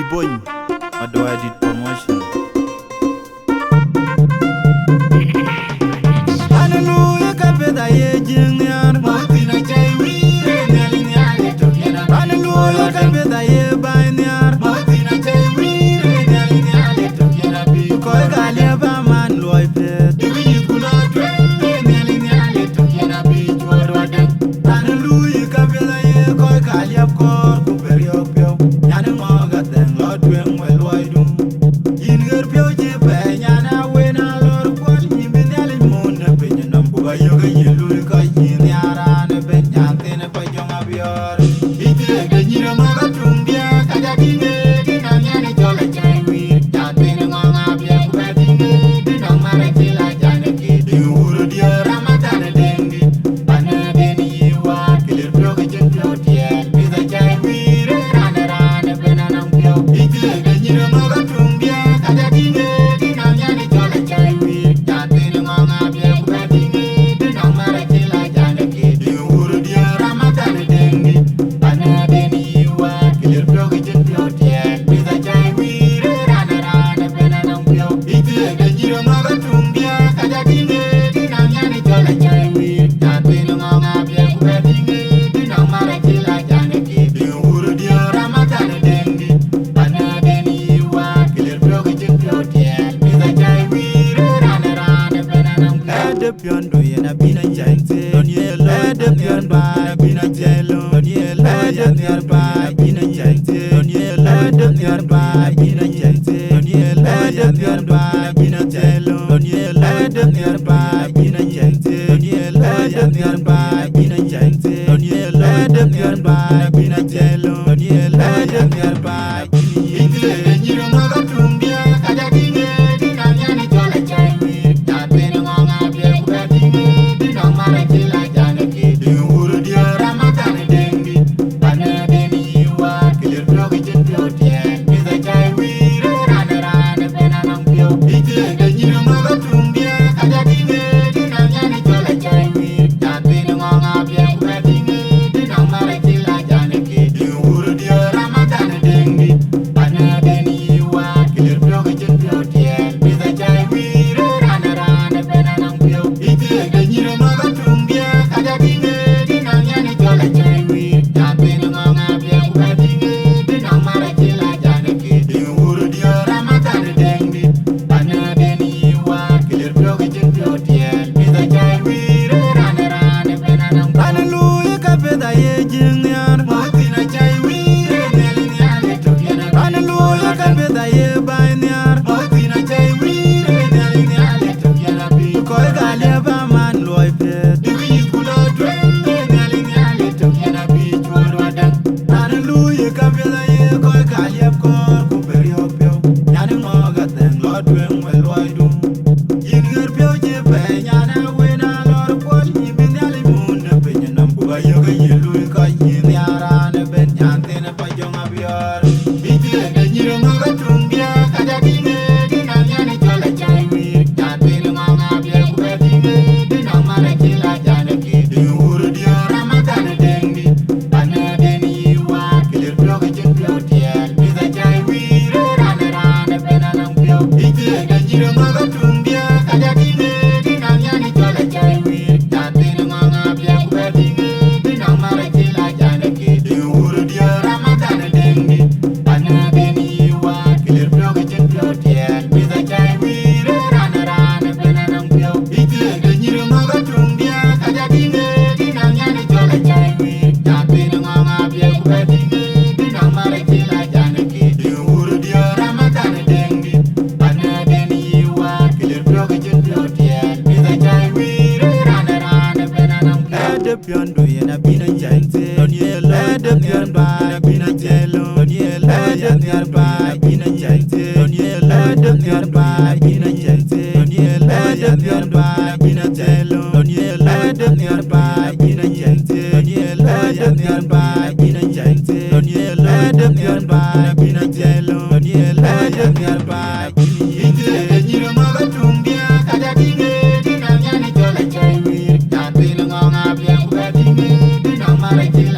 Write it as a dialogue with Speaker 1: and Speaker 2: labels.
Speaker 1: DeeBony, Adhueng did promotion.
Speaker 2: Hallelujah, kapeda ye jingniar. Peei Achai Wiir, nyalinyali tokiena. Hallelujah, kapeda ye bainiar. Peei Achai Wiir, nyalinyali tokiena bi. Koi galia ba man loy pet. Diwi kulo Adhueng, nyalinyali tokiena bi chworo den. Hallelujah, kapeda ye koi galia kor kuperiok piou. Nyane moga teng lo Adhueng we loy dum. Inger piou jipe nyana wena lor kwal nyimbi nyali muna penye nambuga yoga yelu ka yini arane ben nyantene pa jonga bior. Ite ge nyira moga tumbia kaja dinge dina nyane jola Achai Wiir. Nyantene ngonga bia kuba dinge dina mara kila jane ki. Diuru dia ramatane dengi pana deni yiwa kilir pio ke jen pio tiel. Peei Achai Wiir rane rane pena nang pio. Ite ge nyira moga tumbia kaja dinge dina nyane jola Achai Wiir. Nyantene ngonga bia kuba dinge dina mara kila jane ki. Diuru dia ramatane dengi pana deni yiwa kilir pio ke jen pio tiel. Peei Achai Wiir rane rane pena nang pio. Ite ge nyira moga tumbia kaja dinge dina nyane jola Achai Wiir. Nyantene ngonga bia kuba dinge dina mara kila jane ki. Diuru dia ramatane dengi pana deni yiwa kilir pio ke jen pio tiel. Peei Achai Wiir rane rane pena nang pio.
Speaker 1: Ede pion do yena bina jangte. Donielo ede pion ba bina jelo. Donielo ede ba bina jangte. Donielo ede pion ba bina jangte. Donielo ede pion ba bina jelo. Donielo ede pion ba bina jangte. Donielo ede pion ba bina jangte. Donielo ede pion ba bina jelo. Donielo ede pion ba
Speaker 2: Ite ge nyira moga tumbia kaja dinge dina nyane jola Achai Wiir. Nyantene ngonga bia kuba dinge dina mara kila jane ki. Diuru dia ramatane dengi pana deni yiwa kilir pio ke jen pio tiel. Peei Achai Wiir rane rane pena nang pio. Ite ge nyira moga tumbia kaja dinge dina nyane jola Achai Wiir. Nyantene ngonga bia kuba dinge dina mara kila jane ki. Diuru dia ramatane dengi pana deni yiwa kilir pio ke jen pio tiel. Peei Achai Wiir rane rane pena nang pio. Ite ge nyira moga tumbia kaja dinge dina nyane jola Achai Wiir. Nyantene ngonga bia kuba dinge dina mara kila jane ki. Diuru dia ramatane dengi pana deni yiwa kilir pio ke jen pio tiel. Peei Achai Wiir rane rane pena nang pio.
Speaker 1: Hallelujah, kapeda ye jingniar.
Speaker 2: Peei Achai Wiir nyalinyali tokiena.
Speaker 1: Hallelujah, kapeda ye bainiar.
Speaker 2: Peei Achai Wiir nyalinyali tokiena bi.
Speaker 1: Koi galia ba man loy pet.
Speaker 2: Diwi kulo Adhueng nyalinyali tokiena bi chworo den.
Speaker 1: Hallelujah, kapeda ye koi galia kor kuperiok piou. Nyane moga teng lo Adhueng we loy dum. Inger piou jipe nyana wena lor kwal nyimbi nyali muna penye nambuga yoga yelu ka yini arane ben nyantene pa jonga bior.
Speaker 2: Ite ge nyira moga tumbia kaja dinge dina nyane jola Achai Wiir. Nyantene ngonga bia kuba dinge dina mara kila jane ki. Diuru dia ramatane dengi pana deni yiwa kilir pio ke jen pio tiel. Peei Achai Wiir rane rane pena nang pio. Ite ge nyira moga tumbia kaja dinge dina nyane jola Achai Wiir. Nyantene ngonga bia kuba dinge dina mara kila jane ki. Diuru dia ramatane dengi pana deni yiwa kilir pio ke jen pio tiel. Peei Achai Wiir rane rane pena nang pio. Ite ge nyira moga tumbia kaja dinge dina nyane jola Achai Wiir. Nyantene ngonga bia kuba dinge dina mara kila jane ki. Diuru dia ramatane dengi pana deni yiwa kilir pio ke jen pio tiel. Peei Achai Wiir rane rane pena nang pio.
Speaker 1: Ede pion do yena bina jangte. Donielo ede pion ba bina jelo. Donielo ede ba bina jangte. Donielo ede pion ba bina jangte. Donielo ede ba bina jelo. Donielo ede ba bina jangte. Donielo ede ba bina jangte. Donielo ede ba bina jelo. Donielo ede ba
Speaker 2: Ite ge nyira moga tumbia kaja dinge dina nyane jola Achai Wiir. Nyantene ngonga bia kuba dinge dina mara kila